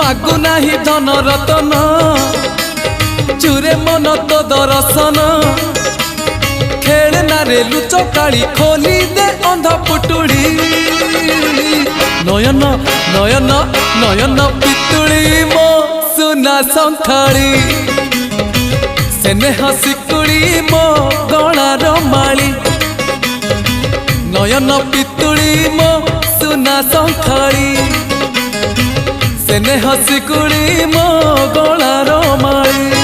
मागु नाही धन रतन चुरे मन तो दर्शन खेलना रे लुचकाड़ी खोली दे अंधा पुटुड़ी नयन नयन नयन पितुड़ी मो सुना संखाड़ी सेने हसिकुड़ी मो गलार माली नयन पितुड़ी मो सुना संखाड़ी सेने हसिकुड़ी मो गलार माली।